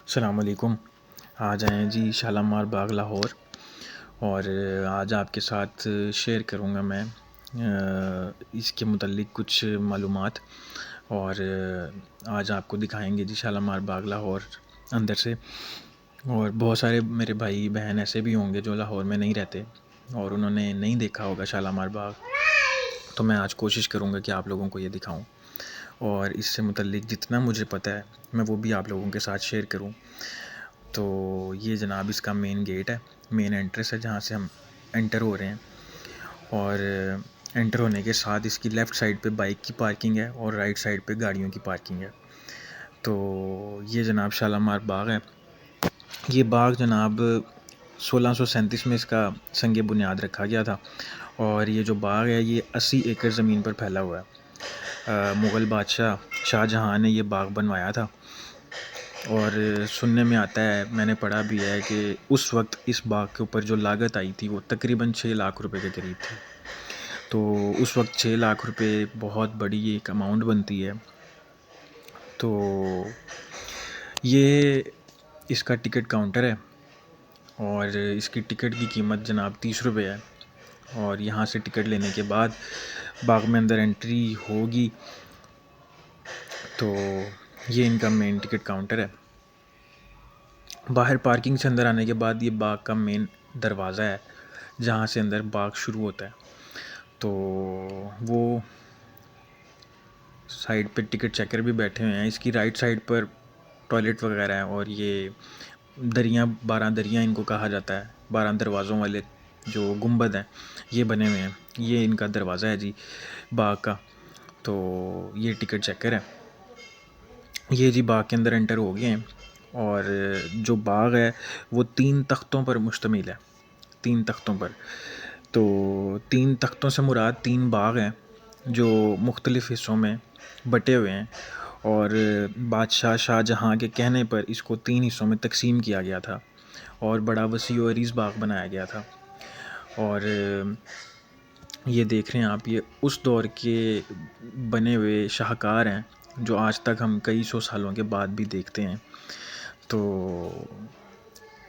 السلام علیکم۔ آج آئے ہیں جی شالامار باغ لاہور، اور آج آپ کے ساتھ شیئر کروں گا میں اس کے متعلق کچھ معلومات، اور آج آپ کو دکھائیں گے جی شالامار باغ لاہور اندر سے۔ اور بہت سارے میرے بھائی بہن ایسے بھی ہوں گے جو لاہور میں نہیں رہتے اور انہوں نے نہیں دیکھا ہوگا شالامار باغ، تو میں آج کوشش کروں گا کہ آپ لوگوں کو یہ دکھاؤں، اور اس سے متعلق جتنا مجھے پتہ ہے میں وہ بھی آپ لوگوں کے ساتھ شیئر کروں۔ تو یہ جناب اس کا مین گیٹ ہے، مین انٹرس ہے جہاں سے ہم انٹر ہو رہے ہیں، اور انٹر ہونے کے ساتھ اس کی لیفٹ سائڈ پہ بائک کی پارکنگ ہے اور رائٹ سائڈ پہ گاڑیوں کی پارکنگ ہے۔ تو یہ جناب شالامار باغ ہے۔ یہ باغ جناب 1637 میں اس کا سنگ بنیاد رکھا گیا تھا، اور یہ جو باغ ہے یہ 80 ایکڑ زمین پر پھیلا ہوا ہے۔ مغل بادشاہ شاہ جہاں نے یہ باغ بنوایا تھا، اور سننے میں آتا ہے، میں نے پڑھا بھی ہے کہ اس وقت اس باغ کے اوپر جو لاگت آئی تھی وہ تقریباً 6 لاکھ روپے کے قریب تھی۔ تو اس وقت 6 لاکھ روپے بہت بڑی ایک اماؤنٹ بنتی ہے۔ تو یہ اس کا ٹکٹ کاؤنٹر ہے، اور اس کی ٹکٹ کی قیمت جناب 30 روپے ہے، اور یہاں سے ٹکٹ لینے کے بعد باغ میں اندر انٹری ہوگی۔ تو یہ ان کا مین ٹکٹ کاؤنٹر ہے۔ باہر پارکنگ سے اندر آنے کے بعد یہ باغ کا مین دروازہ ہے جہاں سے اندر باغ شروع ہوتا ہے۔ تو وہ سائڈ پہ ٹکٹ چیکر بھی بیٹھے ہوئے ہیں۔ اس کی رائٹ سائڈ پر ٹوائلٹ وغیرہ ہے، اور یہ دریاں 12 دریاں ان کو کہا جاتا ہے، 12 دروازوں والے جو گنبد ہیں یہ بنے ہوئے ہیں، یہ ان کا دروازہ ہے جی باغ کا۔ تو یہ ٹکٹ چیکر ہے۔ یہ جی باغ کے اندر انٹر ہو گئے ہیں، اور جو باغ ہے وہ 3 تختوں پر مشتمل ہے، 3 تختوں پر۔ تو 3 تختوں سے مراد 3 باغ ہیں جو مختلف حصوں میں بٹے ہوئے ہیں، اور بادشاہ شاہ جہاں کے کہنے پر اس کو 3 حصوں میں تقسیم کیا گیا تھا، اور بڑا وسیع و عریض باغ بنایا گیا تھا۔ اور یہ دیکھ رہے ہیں آپ، یہ اس دور کے بنے ہوئے شاہکار ہیں جو آج تک ہم کئی سو سالوں کے بعد بھی دیکھتے ہیں۔ تو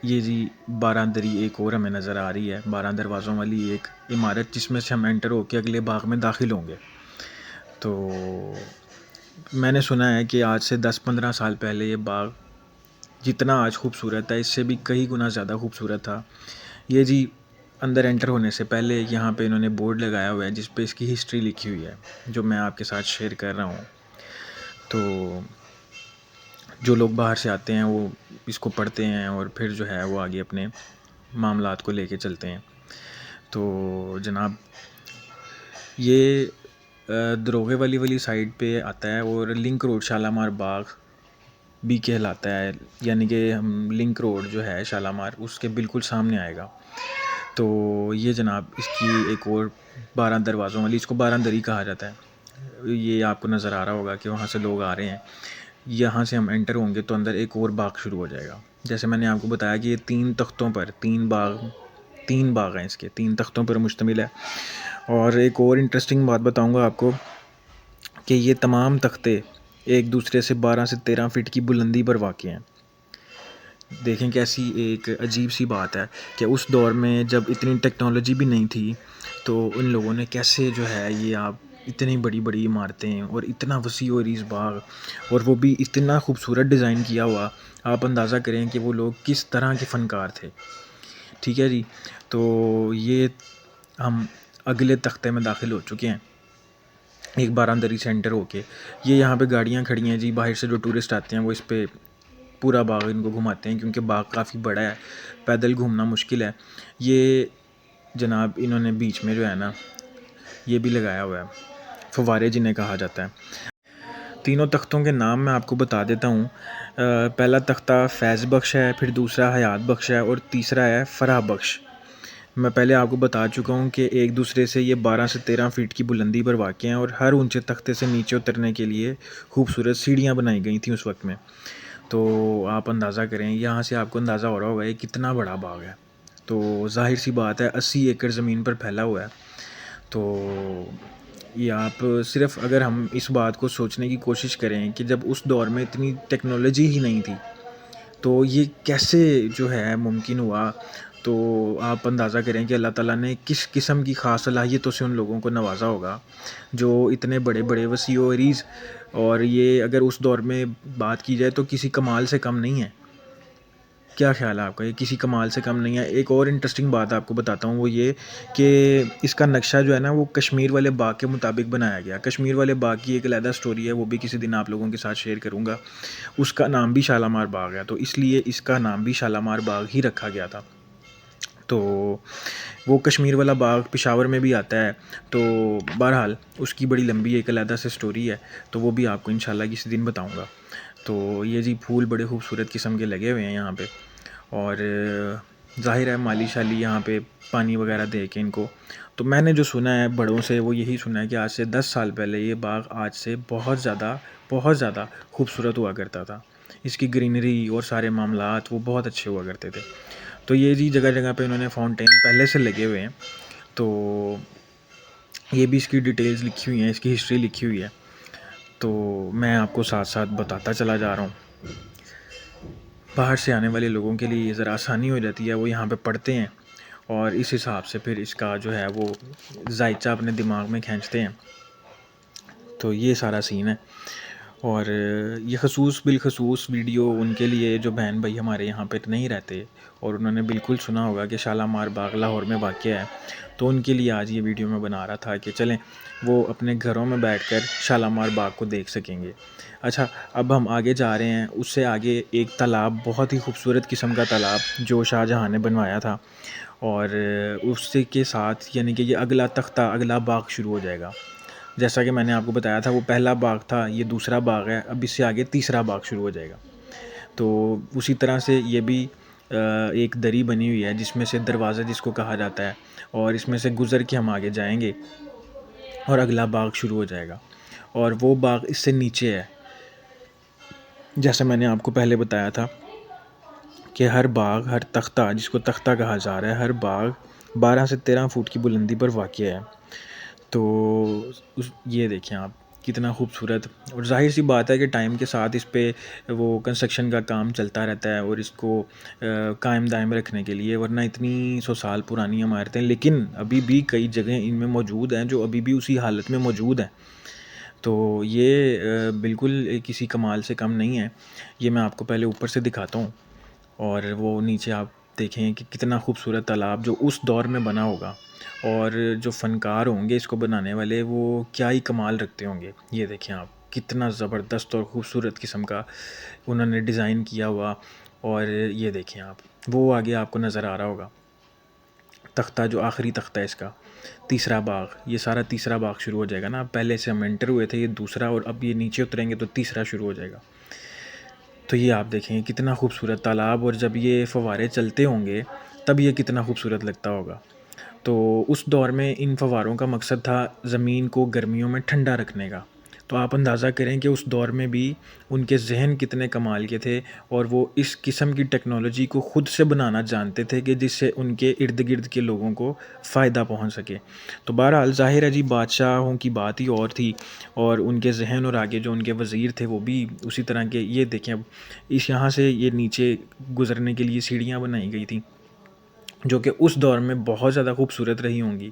یہ جی 12 دری ایک اور ہمیں نظر آ رہی ہے، 12 دروازوں والی ایک عمارت جس میں سے ہم انٹر ہو کے اگلے باغ میں داخل ہوں گے۔ تو میں نے سنا ہے کہ آج سے 10-15 سال پہلے یہ باغ جتنا آج خوبصورت ہے اس سے بھی کئی گنا زیادہ خوبصورت تھا۔ یہ جی اندر انٹر ہونے سے پہلے یہاں پہ انہوں نے بورڈ لگایا ہوا ہے جس پہ اس کی ہسٹری لکھی ہوئی ہے، جو میں آپ کے ساتھ شیئر کر رہا ہوں۔ تو جو لوگ باہر سے آتے ہیں وہ اس کو پڑھتے ہیں، اور پھر جو ہے وہ آگے اپنے معاملات کو لے کے چلتے ہیں۔ تو جناب یہ دروغے والی سائڈ پہ آتا ہے، اور لنک روڈ شالامار باغ بھی کہلاتا ہے، یعنی کہ ہم لنک روڈ جو ہے شالامار اس کے بالکل سامنے آئے گا۔ تو یہ جناب اس کی ایک اور 12 دروازوں والی، اس کو 12 دری کہا جاتا ہے، یہ آپ کو نظر آ رہا ہوگا کہ وہاں سے لوگ آ رہے ہیں۔ یہاں سے ہم انٹر ہوں گے تو اندر ایک اور باغ شروع ہو جائے گا۔ جیسے میں نے آپ کو بتایا کہ یہ 3 تختوں پر 3 باغ ہیں، اس کے 3 تختوں پر مشتمل ہے۔ اور ایک اور انٹرسٹنگ بات بتاؤں گا آپ کو کہ یہ تمام تختے ایک دوسرے سے 12 سے 13 فٹ کی بلندی پر واقع ہیں۔ دیکھیں کیسی ایک عجیب سی بات ہے کہ اس دور میں جب اتنی ٹیکنالوجی بھی نہیں تھی تو ان لوگوں نے کیسے جو ہے یہ آپ اتنی بڑی بڑی عمارتیں اور اتنا وسیع و عریض باغ، اور وہ بھی اتنا خوبصورت ڈیزائن کیا ہوا، آپ اندازہ کریں کہ وہ لوگ کس طرح کے فنکار تھے۔ ٹھیک ہے جی، تو یہ ہم اگلے تختے میں داخل ہو چکے ہیں ایک 12 دری سے انٹر ہو کے۔ یہ یہاں پہ گاڑیاں کھڑی ہیں جی، باہر سے جو ٹورسٹ آتے ہیں وہ اس پہ پورا باغ ان کو گھماتے ہیں، کیونکہ باغ کافی بڑا ہے، پیدل گھومنا مشکل ہے۔ یہ جناب انہوں نے بیچ میں جو ہے نا یہ بھی لگایا ہوا ہے، فوارے جنہیں کہا جاتا ہے۔ تینوں تختوں کے نام میں آپ کو بتا دیتا ہوں۔ پہلا تختہ فیض بخش ہے، پھر دوسرا حیات بخش ہے، اور تیسرا ہے فرح بخش۔ میں پہلے آپ کو بتا چکا ہوں کہ ایک دوسرے سے یہ 12 سے 13 فٹ کی بلندی پر واقع ہیں، اور ہر اونچے تختے سے نیچے اترنے کے لیے خوبصورت سیڑھیاں بنائی گئی تھیں اس وقت میں۔ تو آپ اندازہ کریں، یہاں سے آپ کو اندازہ ہو رہا ہوگا یہ کتنا بڑا باغ ہے۔ تو ظاہر سی بات ہے 80 ایکڑ زمین پر پھیلا ہوا ہے۔ تو یہ آپ صرف اگر ہم اس بات کو سوچنے کی کوشش کریں کہ جب اس دور میں اتنی ٹیکنالوجی ہی نہیں تھی تو یہ کیسے جو ہے ممکن ہوا؟ تو آپ اندازہ کریں کہ اللہ تعالیٰ نے کس قسم کی خاص صلاحیتوں سے ان لوگوں کو نوازا ہوگا جو اتنے بڑے بڑے وسیع و عریض، اور یہ اگر اس دور میں بات کی جائے تو کسی کمال سے کم نہیں ہے۔ کیا خیال ہے آپ کا؟ یہ کسی کمال سے کم نہیں ہے۔ ایک اور انٹرسٹنگ بات آپ کو بتاتا ہوں، وہ یہ کہ اس کا نقشہ جو ہے نا وہ کشمیر والے باغ کے مطابق بنایا گیا۔ کشمیر والے باغ کی ایک علیحدہ سٹوری ہے، وہ بھی کسی دن آپ لوگوں کے ساتھ شیئر کروں گا۔ اس کا نام بھی شالامار باغ ہے، تو اس لیے اس کا نام بھی شالامار باغ ہی رکھا گیا تھا۔ تو وہ کشمیر والا باغ پشاور میں بھی آتا ہے، تو بہرحال اس کی بڑی لمبی ایک علیحدہ سے سٹوری ہے، تو وہ بھی آپ کو انشاءاللہ کسی دن بتاؤں گا۔ تو یہ جی پھول بڑے خوبصورت قسم کے لگے ہوئے ہیں یہاں پہ، اور ظاہر ہے مالی شالی یہاں پہ پانی وغیرہ دے کے ان کو۔ تو میں نے جو سنا ہے بڑوں سے وہ یہی سنا ہے کہ آج سے 10 سال پہلے یہ باغ آج سے بہت زیادہ خوبصورت ہوا کرتا تھا۔ اس کی گرینری اور سارے معاملات وہ بہت اچھے ہوا کرتے تھے۔ تو یہ جی جگہ جگہ پہ انہوں نے فاؤنٹین پہلے سے لگے ہوئے ہیں، تو یہ بھی اس کی ڈیٹیلز لکھی ہوئی ہیں، اس کی ہسٹری لکھی ہوئی ہے، تو میں آپ کو ساتھ ساتھ بتاتا چلا جا رہا ہوں۔ باہر سے آنے والے لوگوں کے لیے ذرا آسانی ہو جاتی ہے، وہ یہاں پہ پڑھتے ہیں اور اس حساب سے پھر اس کا جو ہے وہ ذائچہ اپنے دماغ میں کھینچتے ہیں۔ تو یہ سارا سین ہے، اور یہ بالخصوص ویڈیو ان کے لیے جو بہن بھائی ہمارے یہاں پہ نہیں رہتے اور انہوں نے بالکل سنا ہوگا کہ شالامار باغ لاہور میں واقع ہے، تو ان کے لیے آج یہ ویڈیو میں بنا رہا تھا کہ چلیں وہ اپنے گھروں میں بیٹھ کر شالامار باغ کو دیکھ سکیں گے۔ اچھا، اب ہم آگے جا رہے ہیں، اس سے آگے ایک تالاب، بہت ہی خوبصورت قسم کا تالاب جو شاہ جہاں نے بنوایا تھا، اور اس کے ساتھ یعنی کہ یہ اگلا تختہ، اگلا باغ شروع ہو جائے گا۔ جیسا کہ میں نے آپ کو بتایا تھا وہ پہلا باغ تھا، یہ دوسرا باغ ہے، اب اس سے آگے تیسرا باغ شروع ہو جائے گا۔ تو اسی طرح سے یہ بھی ایک دری بنی ہوئی ہے جس میں سے دروازہ جس کو کہا جاتا ہے، اور اس میں سے گزر کے ہم آگے جائیں گے اور اگلا باغ شروع ہو جائے گا، اور وہ باغ اس سے نیچے ہے۔ جیسا میں نے آپ کو پہلے بتایا تھا کہ ہر باغ، ہر تختہ جس کو تختہ کہا جا رہا ہے، ہر باغ 12 سے 13 فٹ کی بلندی پر واقع ہے۔ تو یہ دیکھیں آپ کتنا خوبصورت، اور ظاہر سی بات ہے کہ ٹائم کے ساتھ اس پہ وہ کنسٹرکشن کا کام چلتا رہتا ہے، اور اس کو قائم دائم رکھنے کے لیے، ورنہ اتنی 100 سال پرانی عمارتیں لیکن ابھی بھی کئی جگہیں ان میں موجود ہیں جو ابھی بھی اسی حالت میں موجود ہیں۔ تو یہ بالکل کسی کمال سے کم نہیں ہے۔ یہ میں آپ کو پہلے اوپر سے دکھاتا ہوں، اور وہ نیچے آپ دیکھیں کہ کتنا خوبصورت تالاب جو اس دور میں بنا ہوگا، اور جو فنکار ہوں گے اس کو بنانے والے وہ کیا ہی کمال رکھتے ہوں گے۔ یہ دیکھیں آپ کتنا زبردست اور خوبصورت قسم کا انہوں نے ڈیزائن کیا ہوا، اور یہ دیکھیں آپ وہ آگے آپ کو نظر آ رہا ہوگا تختہ، جو آخری تختہ ہے اس کا، تیسرا باغ، یہ سارا تیسرا باغ شروع ہو جائے گا نا۔ پہلے سے ہم انٹر ہوئے تھے، یہ دوسرا، اور اب یہ نیچے اتریں گے تو تیسرا شروع ہو جائے گا۔ تو یہ آپ دیکھیں کتنا خوبصورت تالاب، اور جب یہ فوارے چلتے ہوں گے تب یہ کتنا خوبصورت لگتا ہوگا۔ تو اس دور میں ان فواروں کا مقصد تھا زمین کو گرمیوں میں ٹھنڈا رکھنے کا۔ تو آپ اندازہ کریں کہ اس دور میں بھی ان کے ذہن کتنے کمال کے تھے، اور وہ اس قسم کی ٹیکنالوجی کو خود سے بنانا جانتے تھے کہ جس سے ان کے ارد گرد کے لوگوں کو فائدہ پہنچ سکے۔ تو بہرحال ظاہر ہے جی بادشاہوں کی بات ہی اور تھی، اور ان کے ذہن، اور آگے جو ان کے وزیر تھے وہ بھی اسی طرح کے۔ یہ دیکھیں اب اس یہاں سے یہ نیچے گزرنے کے لیے سیڑھیاں بنائی گئی تھیں جو کہ اس دور میں بہت زیادہ خوبصورت رہی ہوں گی،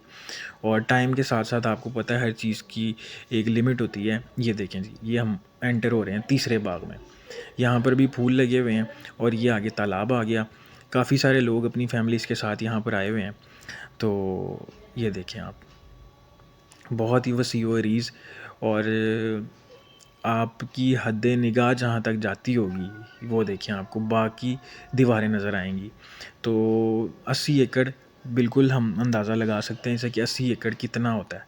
اور ٹائم کے ساتھ ساتھ آپ کو پتہ ہے ہر چیز کی ایک لمٹ ہوتی ہے۔ یہ دیکھیں جی یہ ہم انٹر ہو رہے ہیں تیسرے باغ میں، یہاں پر بھی پھول لگے ہوئے ہیں، اور یہ آگے تالاب آ گیا۔ کافی سارے لوگ اپنی فیملیز کے ساتھ یہاں پر آئے ہوئے ہیں۔ تو یہ دیکھیں آپ بہت ہی وسیع و عریض، اور آپ کی حد نگاہ جہاں تک جاتی ہوگی وہ دیکھیں آپ کو باقی دیواریں نظر آئیں گی۔ تو 80 ایکڑ بالکل ہم اندازہ لگا سکتے ہیں اسے کہ 80 ایکڑ کتنا ہوتا ہے۔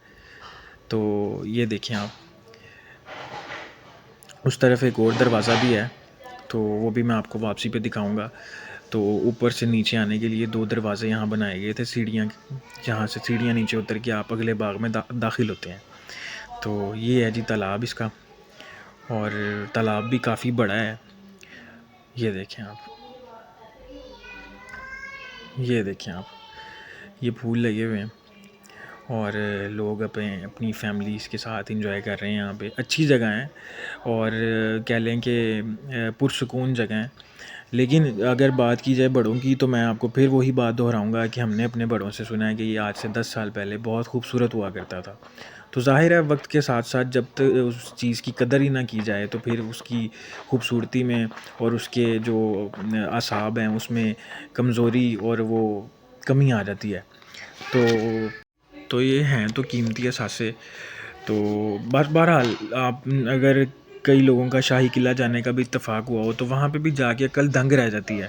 تو یہ دیکھیں آپ اس طرف ایک اور دروازہ بھی ہے، تو وہ بھی میں آپ کو واپسی پہ دکھاؤں گا۔ تو اوپر سے نیچے آنے کے لیے 2 دروازے یہاں بنائے گئے تھے، سیڑھیاں، جہاں سے سیڑھیاں نیچے اتر کے آپ اگلے باغ میں داخل ہوتے ہیں۔ تو یہ ہے جی تالاب اس کا، اور تالاب بھی کافی بڑا ہے۔ یہ دیکھیں آپ، یہ دیکھیں آپ یہ پھول لگے ہوئے ہیں، اور لوگ اپنی فیملیز کے ساتھ انجوائے کر رہے ہیں یہاں پہ۔ اچھی جگہ ہیں، اور کہہ لیں کہ پرسکون جگہ ہیں، لیکن اگر بات کی جائے بڑوں کی تو میں آپ کو پھر وہی بات دہراؤں گا کہ ہم نے اپنے بڑوں سے سنا ہے کہ یہ آج سے 10 سال پہلے بہت خوبصورت ہوا کرتا تھا. تو ظاہر ہے وقت کے ساتھ ساتھ جب تک اس چیز کی قدر ہی نہ کی جائے تو پھر اس کی خوبصورتی میں اور اس کے جو اعصاب ہیں اس میں کمزوری اور وہ کمی آ جاتی ہے. تو یہ ہیں تو قیمتی اثاثے. تو بہرحال آپ اگر کئی لوگوں کا شاہی قلعہ جانے کا بھی اتفاق ہوا ہو تو وہاں پہ بھی جا کے عقل دنگ رہ جاتی ہے.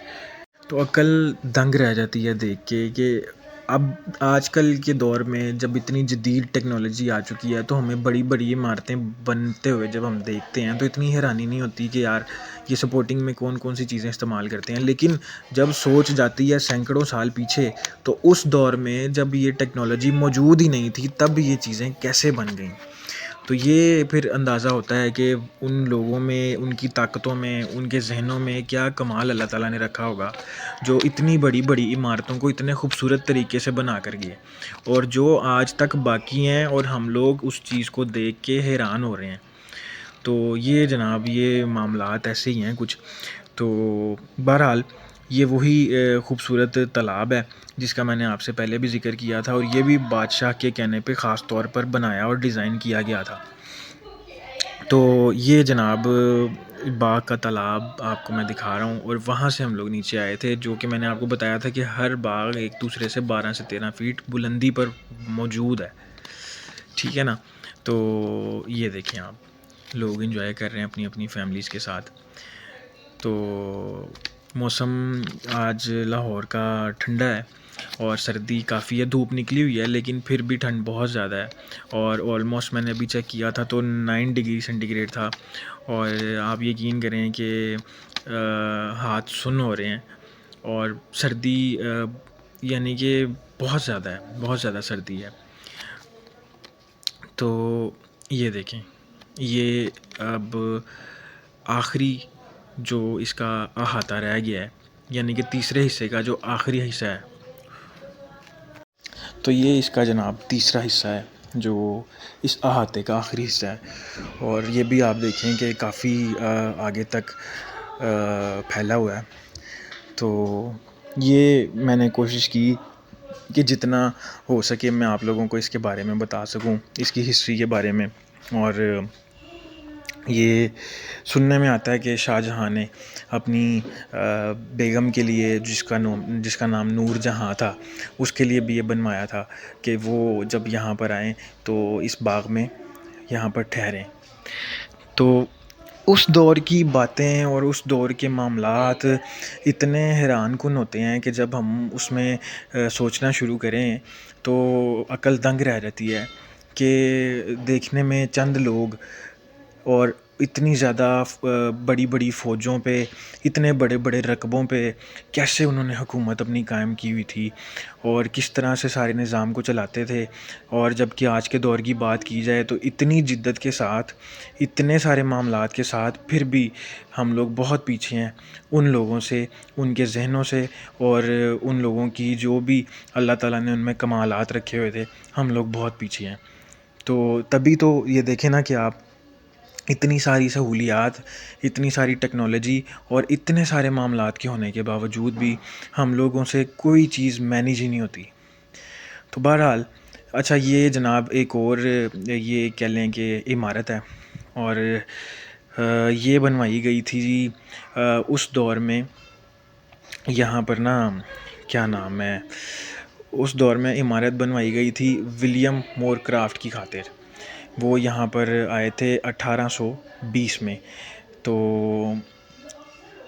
تو عقل دنگ رہ جاتی ہے دیکھ کے کہ اب آج کل کے دور میں جب اتنی جدید ٹیکنالوجی آ چکی ہے تو ہمیں بڑی بڑی عمارتیں بنتے ہوئے جب ہم دیکھتے ہیں تو اتنی حیرانی نہیں ہوتی کہ یار یہ سپورٹنگ میں کون کون سی چیزیں استعمال کرتے ہیں. لیکن جب سوچ جاتی ہے سینکڑوں سال پیچھے تو اس دور میں جب یہ ٹیکنالوجی موجود ہی نہیں تھی تب یہ چیزیں کیسے بن گئیں. تو یہ پھر اندازہ ہوتا ہے کہ ان لوگوں میں ان کی طاقتوں میں ان کے ذہنوں میں کیا کمال اللہ تعالیٰ نے رکھا ہوگا جو اتنی بڑی بڑی عمارتوں کو اتنے خوبصورت طریقے سے بنا کر گئے اور جو آج تک باقی ہیں اور ہم لوگ اس چیز کو دیکھ کے حیران ہو رہے ہیں. تو یہ جناب یہ معاملات ایسے ہی ہیں کچھ. تو بہرحال یہ وہی خوبصورت تالاب ہے جس کا میں نے آپ سے پہلے بھی ذکر کیا تھا اور یہ بھی بادشاہ کے کہنے پہ خاص طور پر بنایا اور ڈیزائن کیا گیا تھا. تو یہ جناب باغ کا تالاب آپ کو میں دکھا رہا ہوں اور وہاں سے ہم لوگ نیچے آئے تھے جو کہ میں نے آپ کو بتایا تھا کہ ہر باغ ایک دوسرے سے 12 سے 13 فیٹ بلندی پر موجود ہے. ٹھیک ہے نا. تو یہ دیکھیں آپ لوگ انجوائے کر رہے ہیں اپنی اپنی فیملیز کے ساتھ. تو موسم آج لاہور کا ٹھنڈا ہے اور سردی کافی ہے. دھوپ نکلی ہوئی ہے لیکن پھر بھی ٹھنڈ بہت زیادہ ہے اور آلموسٹ میں نے ابھی چیک کیا تھا تو 9 ڈگری سینٹی گریڈ تھا اور آپ یقین کریں کہ ہاتھ سن ہو رہے ہیں اور سردی یعنی کہ بہت زیادہ ہے بہت زیادہ سردی ہے. تو یہ دیکھیں یہ اب آخری جو اس کا احاطہ رہ گیا ہے یعنی کہ تیسرے حصے کا جو آخری حصہ ہے تو یہ اس کا جناب تیسرا حصہ ہے جو اس احاطے کا آخری حصہ ہے. اور یہ بھی آپ دیکھیں کہ کافی آگے تک پھیلا ہوا ہے. تو یہ میں نے کوشش کی کہ جتنا ہو سکے میں آپ لوگوں کو اس کے بارے میں بتا سکوں اس کی ہسٹری کے بارے میں. اور یہ سننے میں آتا ہے کہ شاہ جہاں نے اپنی بیگم کے لیے جس کا نام نور جہاں تھا اس کے لیے بھی یہ بنوایا تھا کہ وہ جب یہاں پر آئیں تو اس باغ میں یہاں پر ٹھہریں. تو اس دور کی باتیں اور اس دور کے معاملات اتنے حیران کن ہوتے ہیں کہ جب ہم اس میں سوچنا شروع کریں تو عقل دنگ رہ جاتی ہے کہ دیکھنے میں چند لوگ اور اتنی زیادہ بڑی بڑی فوجوں پہ اتنے بڑے بڑے رقبوں پہ کیسے انہوں نے حکومت اپنی قائم کی ہوئی تھی اور کس طرح سے سارے نظام کو چلاتے تھے. اور جب کہ آج کے دور کی بات کی جائے تو اتنی جدت کے ساتھ اتنے سارے معاملات کے ساتھ پھر بھی ہم لوگ بہت پیچھے ہیں ان لوگوں سے ان کے ذہنوں سے اور ان لوگوں کی جو بھی اللہ تعالیٰ نے ان میں کمالات رکھے ہوئے تھے ہم لوگ بہت پیچھے ہیں. تو تبھی تو یہ دیکھیں نا کہ آپ اتنی ساری سہولیات اتنی ساری ٹیکنالوجی اور اتنے سارے معاملات کے ہونے کے باوجود بھی ہم لوگوں سے کوئی چیز مینیج ہی نہیں ہوتی. تو بہرحال اچھا یہ جناب ایک اور یہ کہہ لیں کہ عمارت ہے اور یہ بنوائی گئی تھی جی اس دور میں یہاں پر نا کیا نام ہے اس دور میں عمارت بنوائی گئی تھی ولیم مور کرافٹ کی خاطر. وہ یہاں پر آئے تھے 1820 میں. تو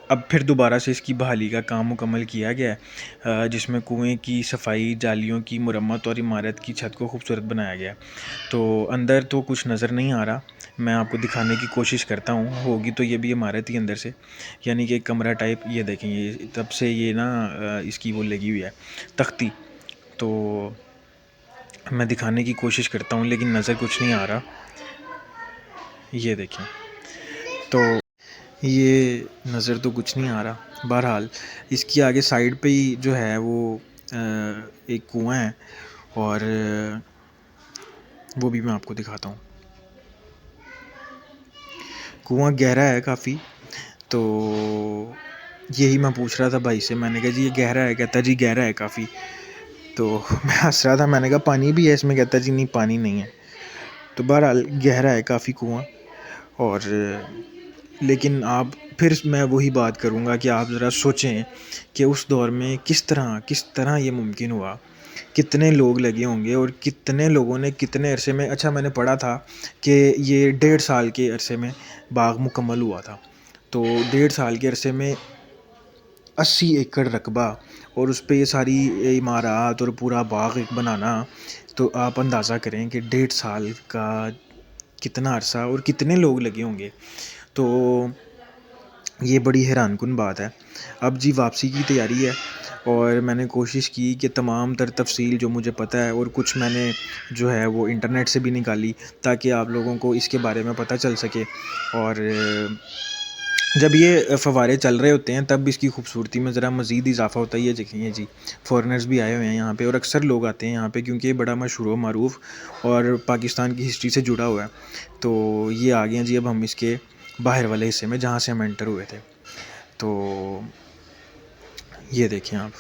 اب پھر دوبارہ سے اس کی بحالی کا کام مکمل کیا گیا ہے جس میں کنویں کی صفائی جالیوں کی مرمت اور عمارت کی چھت کو خوبصورت بنایا گیا. تو اندر تو کچھ نظر نہیں آ رہا میں آپ کو دکھانے کی کوشش کرتا ہوں ہوگی تو یہ بھی عمارت ہی اندر سے یعنی کہ ایک کمرہ ٹائپ. یہ دیکھیں یہ تب سے یہ نا اس کی وہ لگی ہوئی ہے تختی. تو میں دکھانے کی کوشش کرتا ہوں لیکن نظر کچھ نہیں آ رہا. یہ دیکھیں تو یہ نظر تو کچھ نہیں آ رہا. بہرحال اس کی آگے سائڈ پہ ہی جو ہے وہ ایک کنواں ہے اور وہ بھی میں آپ کو دکھاتا ہوں. کنواں گہرا ہے کافی. تو یہی میں پوچھ رہا تھا بھائی سے، میں نے کہا جی یہ گہرا ہے؟ کہتا جی گہرا ہے کافی. تو میں ہنس رہا تھا، میں نے کہا پانی بھی ہے اس میں؟ کہتا جی نہیں پانی نہیں ہے. تو بہرحال گہرا ہے کافی کنواں. اور لیکن آپ پھر میں وہی بات کروں گا کہ آپ ذرا سوچیں کہ اس دور میں کس طرح یہ ممکن ہوا، کتنے لوگ لگے ہوں گے اور کتنے لوگوں نے کتنے عرصے میں. اچھا میں نے پڑھا تھا کہ یہ 1.5 سال کے عرصے میں باغ مکمل ہوا تھا. تو 1.5 سال کے عرصے میں 80 ایکڑ رقبہ اور اس پہ یہ ساری عمارات اور پورا باغ ایک بنانا. تو آپ اندازہ کریں کہ 1.5 سال کا کتنا عرصہ اور کتنے لوگ لگے ہوں گے. تو یہ بڑی حیران کن بات ہے. اب جی واپسی کی تیاری ہے اور میں نے کوشش کی کہ تمام تر تفصیل جو مجھے پتہ ہے اور کچھ میں نے جو ہے وہ انٹرنیٹ سے بھی نکالی تاکہ آپ لوگوں کو اس کے بارے میں پتہ چل سکے. اور جب یہ فوارے چل رہے ہوتے ہیں تب اس کی خوبصورتی میں ذرا مزید اضافہ ہوتا ہے. یہ دیکھیں جی فورنرز بھی آئے ہوئے ہیں یہاں پہ اور اکثر لوگ آتے ہیں یہاں پہ کیونکہ یہ بڑا مشہور و معروف اور پاکستان کی ہسٹری سے جڑا ہوا ہے. تو یہ آ گئے ہیں جی اب ہم اس کے باہر والے حصے میں جہاں سے ہم انٹر ہوئے تھے. تو یہ دیکھیں آپ،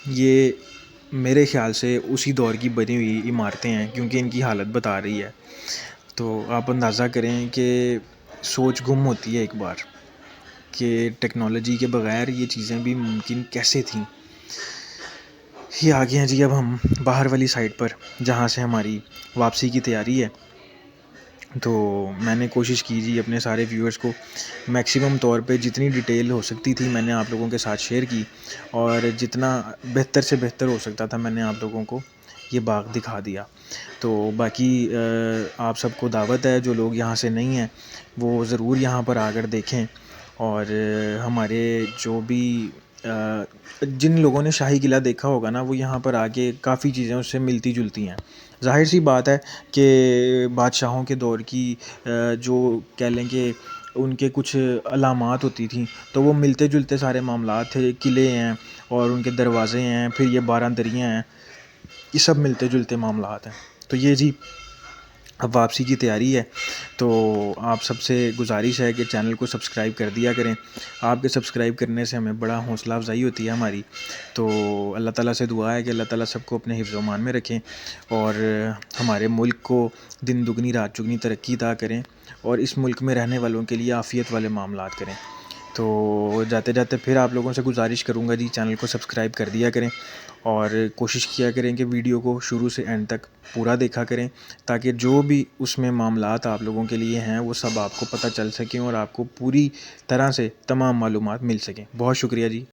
یہ میرے خیال سے اسی دور کی بنی ہوئی عمارتیں ہیں کیونکہ ان کی حالت بتا رہی ہے. تو آپ اندازہ کریں کہ سوچ گم ہوتی ہے ایک بار کہ ٹیکنالوجی کے بغیر یہ چیزیں بھی ممکن کیسے تھیں. یہ آگے ہیں جی اب ہم باہر والی سائڈ پر جہاں سے ہماری واپسی کی تیاری ہے. تو میں نے کوشش کی جی اپنے سارے ویورز کو میکسیمم طور پہ جتنی ڈیٹیل ہو سکتی تھی میں نے آپ لوگوں کے ساتھ شیئر کی اور جتنا بہتر سے بہتر ہو سکتا تھا میں نے آپ لوگوں کو یہ باغ دکھا دیا. تو باقی آپ سب کو دعوت ہے، جو لوگ یہاں سے نہیں ہیں وہ ضرور یہاں پر آ کر دیکھیں. اور ہمارے جو بھی جن لوگوں نے شاہی قلعہ دیکھا ہوگا نا وہ یہاں پر آ کے کافی چیزیں اس سے ملتی جلتی ہیں. ظاہر سی بات ہے کہ بادشاہوں کے دور کی جو کہہ لیں کہ ان کے کچھ علامات ہوتی تھیں تو وہ ملتے جلتے سارے معاملات تھے. قلعے ہیں اور ان کے دروازے ہیں، پھر یہ 12 دریاں ہیں، یہ سب ملتے جلتے معاملات ہیں. تو یہ جی اب واپسی کی تیاری ہے. تو آپ سب سے گزارش ہے کہ چینل کو سبسکرائب کر دیا کریں. آپ کے سبسکرائب کرنے سے ہمیں بڑا حوصلہ افزائی ہوتی ہے ہماری. تو اللہ تعالیٰ سے دعا ہے کہ اللہ تعالیٰ سب کو اپنے حفظ و امان میں رکھیں اور ہمارے ملک کو دن دگنی رات چگنی ترقی عطا کریں اور اس ملک میں رہنے والوں کے لیے عافیت والے معاملات کریں. تو جاتے جاتے پھر آپ لوگوں سے گزارش کروں گا جی چینل کو سبسکرائب کر دیا کریں اور کوشش کیا کریں کہ ویڈیو کو شروع سے اینڈ تک پورا دیکھا کریں تاکہ جو بھی اس میں معاملات آپ لوگوں کے لیے ہیں وہ سب آپ کو پتہ چل سکیں اور آپ کو پوری طرح سے تمام معلومات مل سکیں. بہت شکریہ جی.